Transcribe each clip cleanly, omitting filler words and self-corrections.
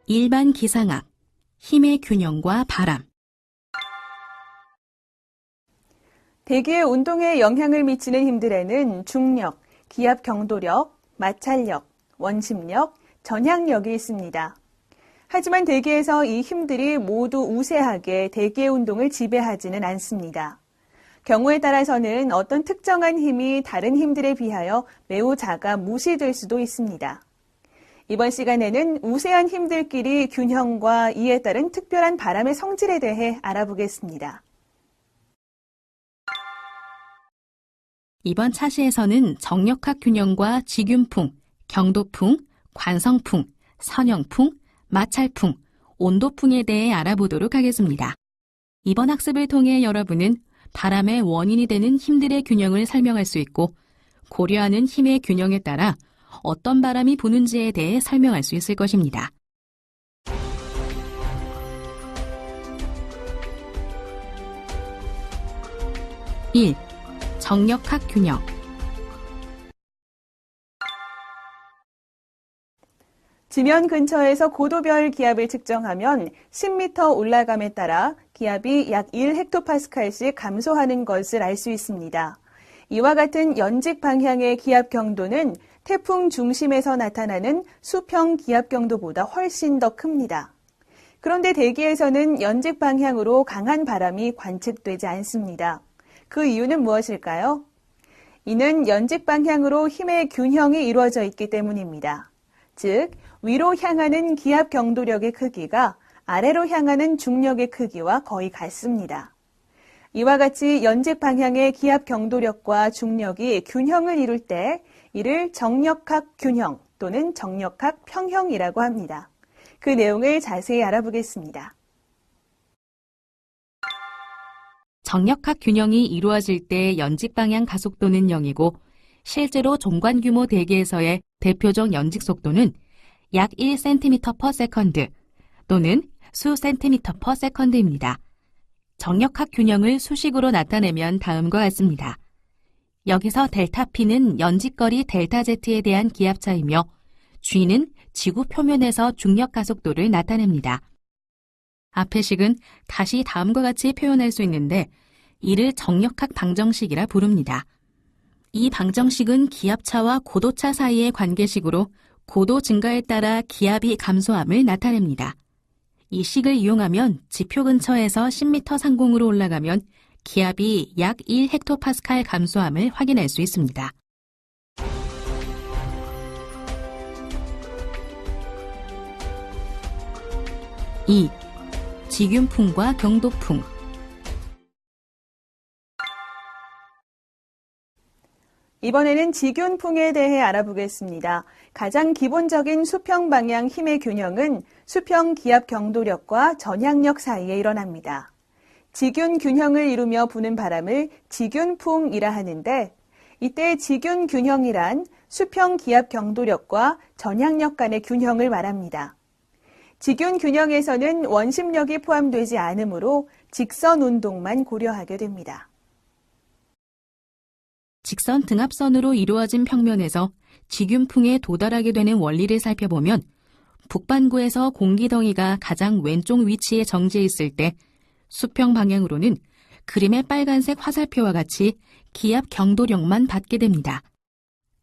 일반 기상학, 힘의 균형과 바람. 대기의 운동에 영향을 미치는 힘들에는 중력, 기압 경도력, 마찰력, 원심력, 전향력이 있습니다. 하지만 대기에서 이 힘들이 모두 우세하게 대기의 운동을 지배하지는 않습니다. 경우에 따라서는 어떤 특정한 힘이 다른 힘들에 비하여 매우 작아 무시될 수도 있습니다. 이번 시간에는 우세한 힘들끼리 균형과 이에 따른 특별한 바람의 성질에 대해 알아보겠습니다. 이번 차시에서는 정력학 균형과 직윤풍, 경도풍, 관성풍, 선형풍, 마찰풍, 온도풍에 대해 알아보도록 하겠습니다. 이번 학습을 통해 여러분은 바람의 원인이 되는 힘들의 균형을 설명할 수 있고 고려하는 힘의 균형에 따라 어떤 바람이 부는지에 대해 설명할 수 있을 것입니다. (1) 정력학 균형. 지면 근처에서 고도별 기압을 측정하면 10m 올라감에 따라 기압이 약 1헥토파스칼씩 감소하는 것을 알 수 있습니다. 이와 같은 연직 방향의 기압 경도는 태풍 중심에서 나타나는 수평 기압 경도보다 훨씬 더 큽니다. 그런데 대기에서는 연직 방향으로 강한 바람이 관측되지 않습니다. 그 이유는 무엇일까요? 이는 연직 방향으로 힘의 균형이 이루어져 있기 때문입니다. 즉, 위로 향하는 기압 경도력의 크기가 아래로 향하는 중력의 크기와 거의 같습니다. 이와 같이 연직 방향의 기압 경도력과 중력이 균형을 이룰 때 이를 정력학 균형 또는 정력학 평형이라고 합니다. 그 내용을 자세히 알아보겠습니다. 정력학 균형이 이루어질 때 연직 방향 가속도는 0이고 실제로 종관 규모 대기에서의 대표적 연직 속도는 약 1cm/s 또는 수 cm/s입니다. 정력학 균형을 수식으로 나타내면 다음과 같습니다. 여기서 델타 P는 연직거리 델타 Z에 대한 기압차이며 G는 지구 표면에서 중력 가속도를 나타냅니다. 앞의 식은 다시 다음과 같이 표현할 수 있는데 이를 정력학 방정식이라 부릅니다. 이 방정식은 기압차와 고도차 사이의 관계식으로 고도 증가에 따라 기압이 감소함을 나타냅니다. 이 식을 이용하면 지표 근처에서 10m 상공으로 올라가면 기압이 약 1헥토파스칼 감소함을 확인할 수 있습니다. (2) 직윤풍과 경도풍. 이번에는 직윤풍에 대해 알아보겠습니다. 가장 기본적인 수평 방향 힘의 균형은 수평 기압 경도력과 전향력 사이에 일어납니다. 직윤 균형을 이루며 부는 바람을 직윤풍이라 하는데 이때 직윤 균형이란 수평 기압 경도력과 전향력 간의 균형을 말합니다. 직윤 균형에서는 원심력이 포함되지 않으므로 직선 운동만 고려하게 됩니다. 직선 등압선으로 이루어진 평면에서 직윤풍에 도달하게 되는 원리를 살펴보면 북반구에서 공기덩이가 가장 왼쪽 위치에 정지해 있을 때 수평 방향으로는 그림의 빨간색 화살표와 같이 기압 경도력만 받게 됩니다.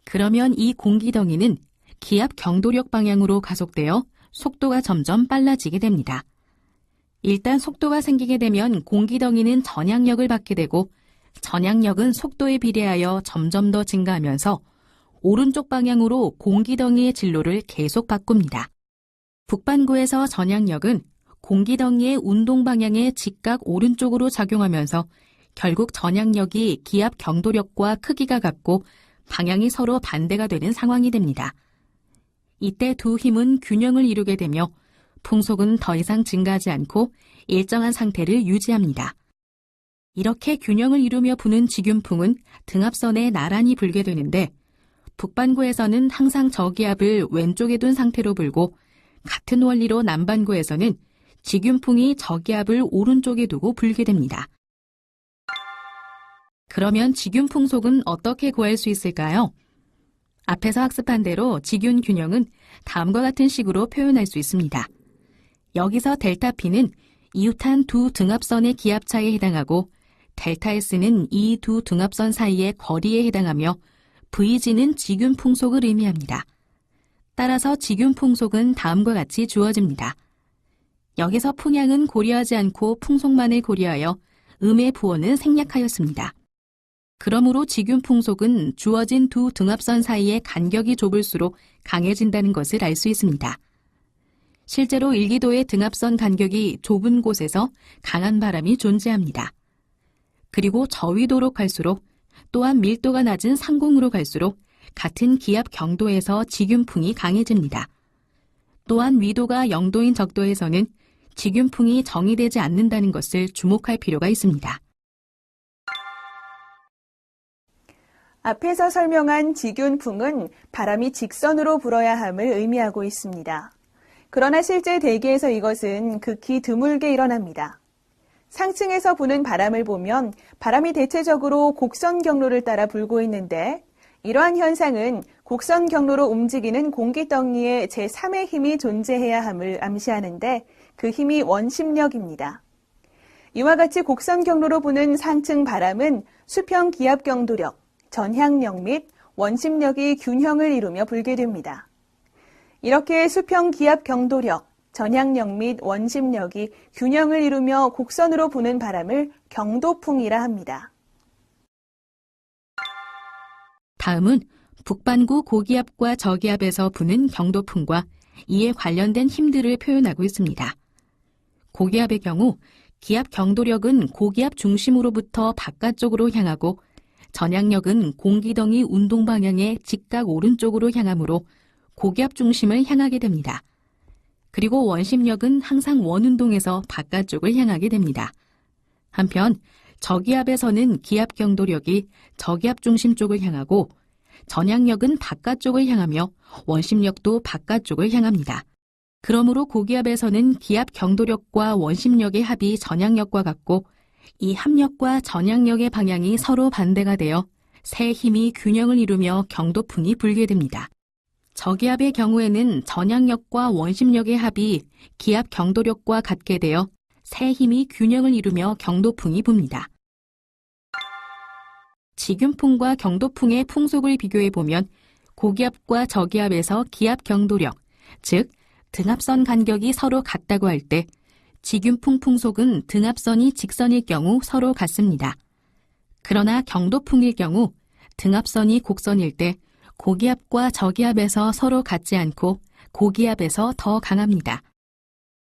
그러면 이 공기덩이는 기압 경도력 방향으로 가속되어 속도가 점점 빨라지게 됩니다. 일단 속도가 생기게 되면 공기덩이는 전향력을 받게 되고 전향력은 속도에 비례하여 점점 더 증가하면서 오른쪽 방향으로 공기덩이의 진로를 계속 바꿉니다. 북반구에서 전향력은 공기덩이의 운동 방향에 직각 오른쪽으로 작용하면서 결국 전향력이 기압 경도력과 크기가 같고 방향이 서로 반대가 되는 상황이 됩니다. 이때 두 힘은 균형을 이루게 되며 풍속은 더 이상 증가하지 않고 일정한 상태를 유지합니다. 이렇게 균형을 이루며 부는 직윤풍은 등압선에 나란히 불게 되는데 북반구에서는 항상 저기압을 왼쪽에 둔 상태로 불고 같은 원리로 남반구에서는 직윤풍이 저기압을 오른쪽에 두고 불게 됩니다. 그러면 직윤풍속은 어떻게 구할 수 있을까요? 앞에서 학습한 대로 직윤 균형은 다음과 같은 식으로 표현할 수 있습니다. 여기서 델타 P는 이웃한 두 등압선의 기압차에 해당하고 델타 S는 이 두 등압선 사이의 거리에 해당하며 VG는 직윤 풍속을 의미합니다. 따라서 직윤 풍속은 다음과 같이 주어집니다. 여기서 풍향은 고려하지 않고 풍속만을 고려하여 음의 부호는 생략하였습니다. 그러므로 직윤 풍속은 주어진 두 등압선 사이의 간격이 좁을수록 강해진다는 것을 알 수 있습니다. 실제로 일기도의 등압선 간격이 좁은 곳에서 강한 바람이 존재합니다. 그리고 저위도로 갈수록 또한 밀도가 낮은 상공으로 갈수록 같은 기압 경도에서 직윤풍이 강해집니다. 또한 위도가 0도인 적도에서는 직윤풍이 정의되지 않는다는 것을 주목할 필요가 있습니다. 앞에서 설명한 직윤풍은 바람이 직선으로 불어야 함을 의미하고 있습니다. 그러나 실제 대기에서 이것은 극히 드물게 일어납니다. 상층에서 부는 바람을 보면 바람이 대체적으로 곡선 경로를 따라 불고 있는데 이러한 현상은 곡선 경로로 움직이는 공기덩이에 제3의 힘이 존재해야 함을 암시하는데 그 힘이 원심력입니다. 이와 같이 곡선 경로로 부는 상층 바람은 수평 기압 경도력, 전향력 및 원심력이 균형을 이루며 불게 됩니다. 이렇게 수평 기압 경도력, 전향력 및 원심력이 균형을 이루며 곡선으로 부는 바람을 경도풍이라 합니다. 다음은 북반구 고기압과 저기압에서 부는 경도풍과 이에 관련된 힘들을 표현하고 있습니다. 고기압의 경우 기압 경도력은 고기압 중심으로부터 바깥쪽으로 향하고 전향력은 공기덩이 운동 방향의 직각 오른쪽으로 향하므로 고기압 중심을 향하게 됩니다. 그리고 원심력은 항상 원운동에서 바깥쪽을 향하게 됩니다. 한편 저기압에서는 기압 경도력이 저기압 중심 쪽을 향하고 전향력은 바깥쪽을 향하며 원심력도 바깥쪽을 향합니다. 그러므로 고기압에서는 기압 경도력과 원심력의 합이 전향력과 같고 이 합력과 전향력의 방향이 서로 반대가 되어 세 힘이 균형을 이루며 경도풍이 불게 됩니다. 저기압의 경우에는 전향력과 원심력의 합이 기압 경도력과 같게 되어 세 힘이 균형을 이루며 경도풍이 붑니다. 직윤풍과 경도풍의 풍속을 비교해보면 고기압과 저기압에서 기압 경도력, 즉 등압선 간격이 서로 같다고 할 때 직윤풍 풍속은 등압선이 직선일 경우 서로 같습니다. 그러나 경도풍일 경우 등압선이 곡선일 때 고기압과 저기압에서 서로 같지 않고 고기압에서 더 강합니다.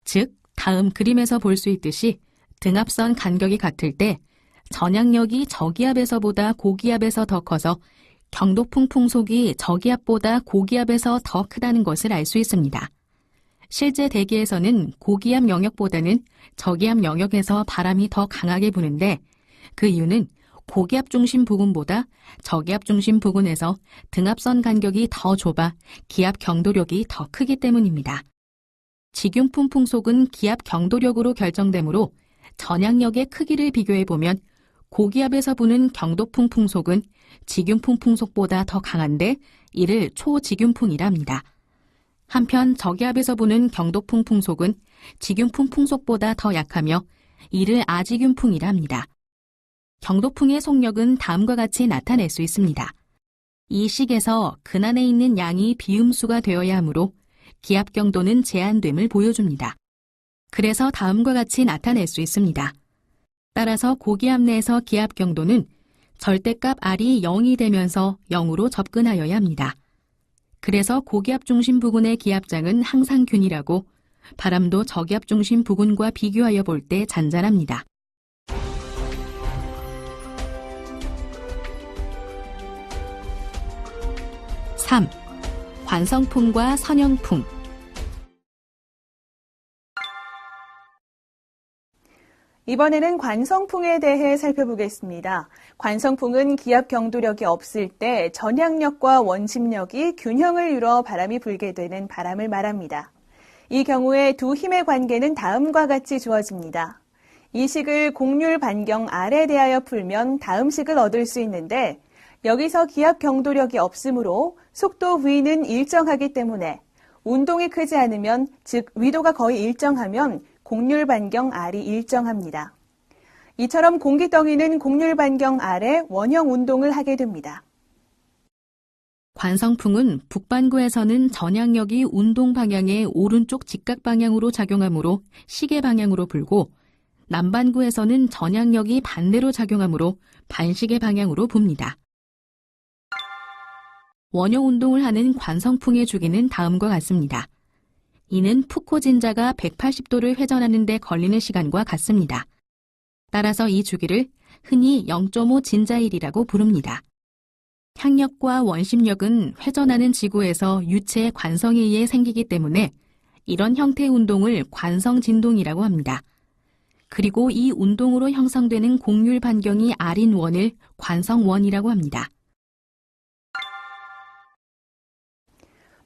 즉, 다음 그림에서 볼 수 있듯이 등압선 간격이 같을 때 전향력이 저기압에서보다 고기압에서 더 커서 경도풍 풍속이 저기압보다 고기압에서 더 크다는 것을 알 수 있습니다. 실제 대기에서는 고기압 영역보다는 저기압 영역에서 바람이 더 강하게 부는데 그 이유는 고기압 중심 부근보다 저기압 중심 부근에서 등압선 간격이 더 좁아 기압 경도력이 더 크기 때문입니다. 직윤풍 풍속은 기압 경도력으로 결정되므로 전향력의 크기를 비교해보면 고기압에서 부는 경도풍 풍속은 직윤풍 풍속보다 더 강한데 이를 초직윤풍이라 합니다. 한편 저기압에서 부는 경도풍 풍속은 직윤풍 풍속보다 더 약하며 이를 아직윤풍이라 합니다. 경도풍의 속력은 다음과 같이 나타낼 수 있습니다. 이 식에서 근안에 있는 양이 비음수가 되어야 하므로 기압 경도는 제한됨을 보여줍니다. 그래서 다음과 같이 나타낼 수 있습니다. 따라서 고기압 내에서 기압 경도는 절대값 R이 0이 되면서 0으로 접근하여야 합니다. 그래서 고기압 중심 부근의 기압장은 항상 균일하고 바람도 저기압 중심 부근과 비교하여 볼 때 잔잔합니다. (3) 관성풍과 선형풍. 이번에는 관성풍에 대해 살펴보겠습니다. 관성풍은 기압 경도력이 없을 때 전향력과 원심력이 균형을 이뤄 바람이 불게 되는 바람을 말합니다. 이 경우에 두 힘의 관계는 다음과 같이 주어집니다. 이 식을 곡률 반경 R에 대하여 풀면 다음 식을 얻을 수 있는데 여기서 기압 경도력이 없으므로 속도 V는 일정하기 때문에 운동이 크지 않으면, 즉 위도가 거의 일정하면 곡률 반경 R이 일정합니다. 이처럼 공기덩이는 곡률 반경 R의 원형 운동을 하게 됩니다. 관성풍은 북반구에서는 전향력이 운동 방향의 오른쪽 직각 방향으로 작용하므로 시계 방향으로 불고, 남반구에서는 전향력이 반대로 작용하므로 반시계 방향으로 붑니다. 원형 운동을 하는 관성풍의 주기는 다음과 같습니다. 이는 푸코 진자가 180도를 회전하는 데 걸리는 시간과 같습니다. 따라서 이 주기를 흔히 0.5 진자일이라고 부릅니다. 향력과 원심력은 회전하는 지구에서 유체의 관성에 의해 생기기 때문에 이런 형태의 운동을 관성진동이라고 합니다. 그리고 이 운동으로 형성되는 곡률 반경이 R인 원을 관성원이라고 합니다.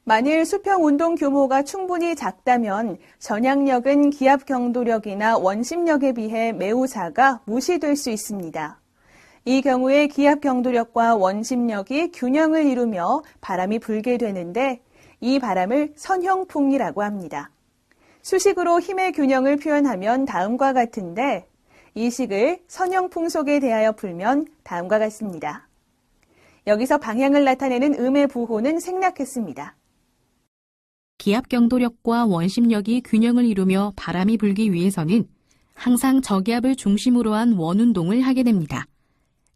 만일 수평 운동 규모가 충분히 작다면 전향력은 기압 경도력이나 원심력에 비해 매우 작아 무시될 수 있습니다. 이 경우에 기압 경도력과 원심력이 균형을 이루며 바람이 불게 되는데 이 바람을 선형풍이라고 합니다. 수식으로 힘의 균형을 표현하면 다음과 같은데 이 식을 선형풍 속에 대하여 풀면 다음과 같습니다. 여기서 방향을 나타내는 음의 부호는 생략했습니다. 기압 경도력과 원심력이 균형을 이루며 바람이 불기 위해서는 항상 저기압을 중심으로 한 원운동을 하게 됩니다.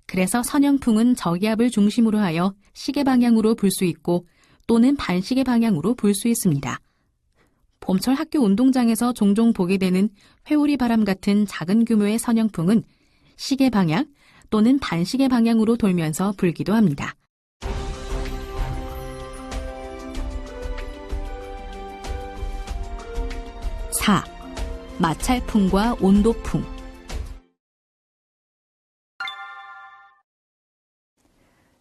그래서 선형풍은 저기압을 중심으로 하여 시계 방향으로 불 수 있고 또는 반시계 방향으로 불 수 있습니다. 봄철 학교 운동장에서 종종 보게 되는 회오리 바람 같은 작은 규모의 선형풍은 시계 방향 또는 반시계 방향으로 돌면서 불기도 합니다. 4. 마찰풍과 온도풍.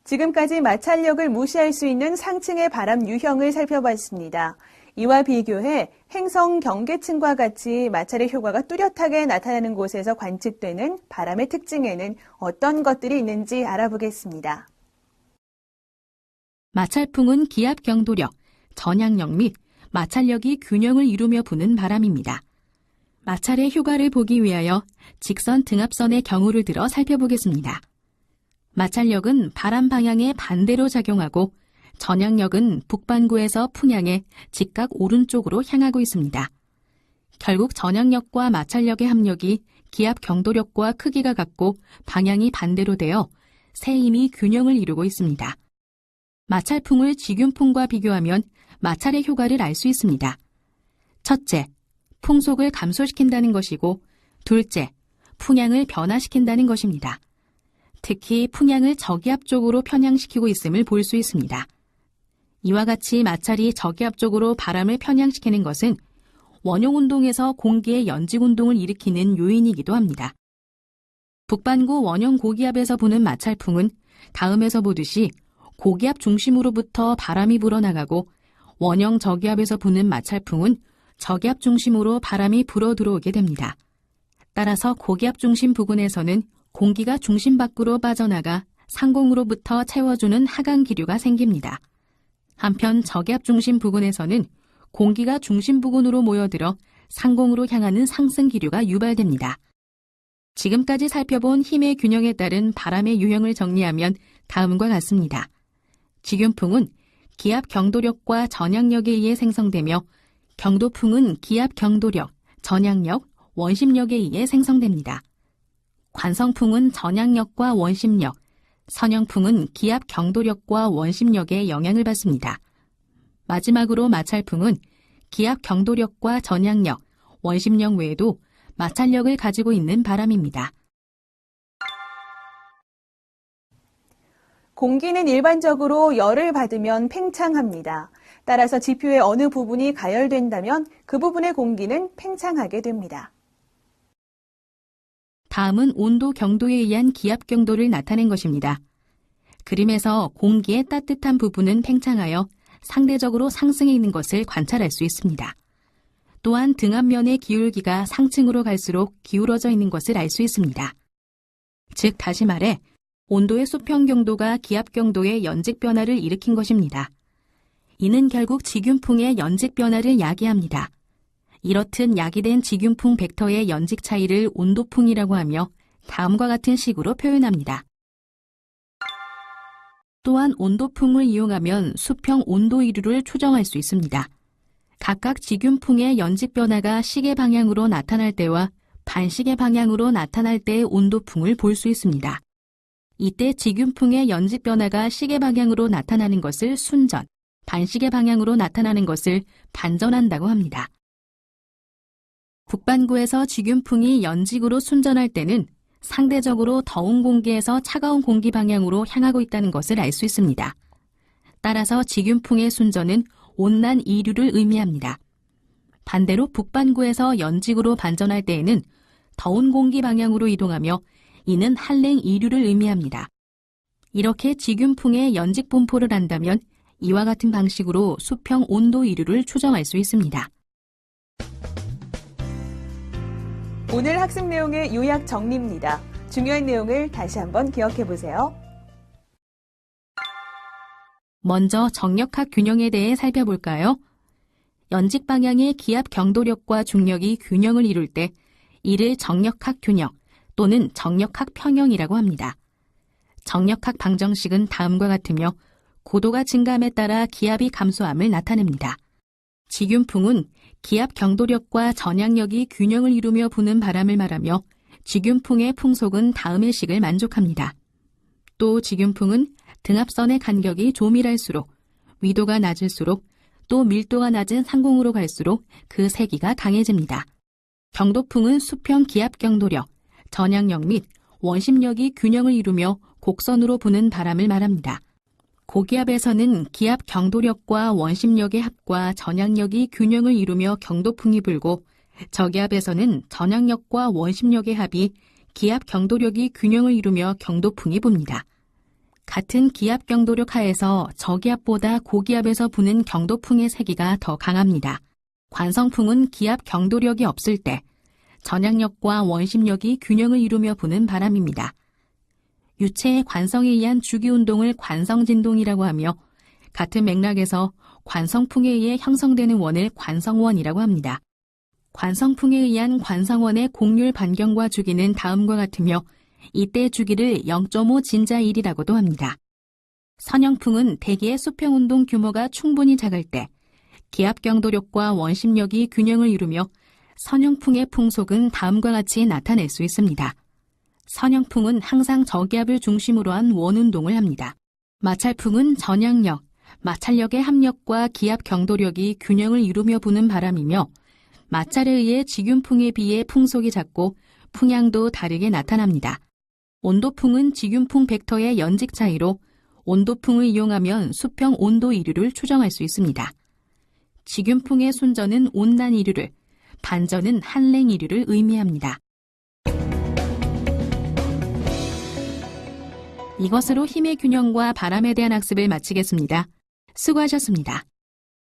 지금까지 마찰력을 무시할 수 있는 상층의 바람 유형을 살펴봤습니다. 이와 비교해 행성 경계층과 같이 마찰의 효과가 뚜렷하게 나타나는 곳에서 관측되는 바람의 특징에는 어떤 것들이 있는지 알아보겠습니다. 마찰풍은 기압 경도력, 전향력 및 마찰력이 균형을 이루며 부는 바람입니다. 마찰의 효과를 보기 위하여 직선 등압선의 경우를 들어 살펴보겠습니다. 마찰력은 바람 방향에 반대로 작용하고 전향력은 북반구에서 풍향에 직각 오른쪽으로 향하고 있습니다. 결국 전향력과 마찰력의 합력이 기압 경도력과 크기가 같고 방향이 반대로 되어 세 힘이 균형을 이루고 있습니다. 마찰풍을 지균풍과 비교하면 마찰의 효과를 알 수 있습니다. 첫째, 풍속을 감소시킨다는 것이고 둘째, 풍향을 변화시킨다는 것입니다. 특히 풍향을 저기압 쪽으로 편향시키고 있음을 볼 수 있습니다. 이와 같이 마찰이 저기압 쪽으로 바람을 편향시키는 것은 원형운동에서 공기의 연직운동을 일으키는 요인이기도 합니다. 북반구 원형 고기압에서 부는 마찰풍은 다음에서 보듯이 고기압 중심으로부터 바람이 불어나가고 원형 저기압에서 부는 마찰풍은 저기압 중심으로 바람이 불어 들어오게 됩니다. 따라서 고기압 중심 부근에서는 공기가 중심 밖으로 빠져나가 상공으로부터 채워주는 하강 기류가 생깁니다. 한편 저기압 중심 부근에서는 공기가 중심 부근으로 모여들어 상공으로 향하는 상승 기류가 유발됩니다. 지금까지 살펴본 힘의 균형에 따른 바람의 유형을 정리하면 다음과 같습니다. 지균풍은 기압 경도력과 전향력에 의해 생성되며 경도풍은 기압 경도력, 전향력, 원심력에 의해 생성됩니다. 관성풍은 전향력과 원심력, 선형풍은 기압 경도력과 원심력의 영향을 받습니다. 마지막으로 마찰풍은 기압 경도력과 전향력, 원심력 외에도 마찰력을 가지고 있는 바람입니다. 공기는 일반적으로 열을 받으면 팽창합니다. 따라서 지표의 어느 부분이 가열된다면 그 부분의 공기는 팽창하게 됩니다. 다음은 온도 경도에 의한 기압 경도를 나타낸 것입니다. 그림에서 공기의 따뜻한 부분은 팽창하여 상대적으로 상승해 있는 것을 관찰할 수 있습니다. 또한 등압면의 기울기가 상층으로 갈수록 기울어져 있는 것을 알 수 있습니다. 즉 다시 말해 온도의 수평 경도가 기압 경도의 연직 변화를 일으킨 것입니다. 이는 결국 직윤풍의 연직 변화를 야기합니다. 이렇듯 야기된 직윤풍 벡터의 연직 차이를 온도풍이라고 하며 다음과 같은 식으로 표현합니다. 또한 온도풍을 이용하면 수평 온도 이류를 추정할 수 있습니다. 각각 직윤풍의 연직 변화가 시계 방향으로 나타날 때와 반시계 방향으로 나타날 때의 온도풍을 볼 수 있습니다. 이때 직윤풍의 연직 변화가 시계 방향으로 나타나는 것을 순전, 반시계 방향으로 나타나는 것을 반전한다고 합니다. 북반구에서 직윤풍이 연직으로 순전할 때는 상대적으로 더운 공기에서 차가운 공기 방향으로 향하고 있다는 것을 알 수 있습니다. 따라서 직윤풍의 순전은 온난 이류를 의미합니다. 반대로 북반구에서 연직으로 반전할 때에는 더운 공기 방향으로 이동하며 이는 한랭 이류를 의미합니다. 이렇게 직윤풍의 연직 분포를 한다면 이와 같은 방식으로 수평 온도 이류를 추정할 수 있습니다. 오늘 학습 내용의 요약 정리입니다. 중요한 내용을 다시 한번 기억해 보세요. 먼저 정력학 균형에 대해 살펴볼까요? 연직 방향의 기압 경도력과 중력이 균형을 이룰 때 이를 정력학 균형 또는 정력학 평형이라고 합니다. 정력학 방정식은 다음과 같으며 고도가 증가함에 따라 기압이 감소함을 나타냅니다. 직윤풍은 기압 경도력과 전향력이 균형을 이루며 부는 바람을 말하며 직윤풍의 풍속은 다음의 식을 만족합니다. 또 직윤풍은 등압선의 간격이 조밀할수록 위도가 낮을수록 또 밀도가 낮은 상공으로 갈수록 그 세기가 강해집니다. 경도풍은 수평 기압 경도력, 전향력 및 원심력이 균형을 이루며 곡선으로 부는 바람을 말합니다. 고기압에서는 기압 경도력과 원심력의 합과 전향력이 균형을 이루며 경도풍이 불고 저기압에서는 전향력과 원심력의 합이 기압 경도력이 균형을 이루며 경도풍이 붑니다. 같은 기압 경도력 하에서 저기압보다 고기압에서 부는 경도풍의 세기가 더 강합니다. 관성풍은 기압 경도력이 없을 때 전향력과 원심력이 균형을 이루며 부는 바람입니다. 유체의 관성에 의한 주기운동을 관성진동이라고 하며 같은 맥락에서 관성풍에 의해 형성되는 원을 관성원이라고 합니다. 관성풍에 의한 관성원의 곡률 반경과 주기는 다음과 같으며 이때 주기를 0.5 진자 1이라고도 합니다. 선형풍은 대기의 수평운동 규모가 충분히 작을 때 기압 경도력과 원심력이 균형을 이루며 선형풍의 풍속은 다음과 같이 나타낼 수 있습니다. 선형풍은 항상 저기압을 중심으로 한 원운동을 합니다. 마찰풍은 전향력, 마찰력의 합력과 기압 경도력이 균형을 이루며 부는 바람이며 마찰에 의해 직윤풍에 비해 풍속이 작고 풍향도 다르게 나타납니다. 온도풍은 직윤풍 벡터의 연직 차이로 온도풍을 이용하면 수평 온도 이류를 추정할 수 있습니다. 직윤풍의 순전은 온난 이류를, 반전은 한랭 이류를 의미합니다. 이것으로 힘의 균형과 바람에 대한 학습을 마치겠습니다. 수고하셨습니다.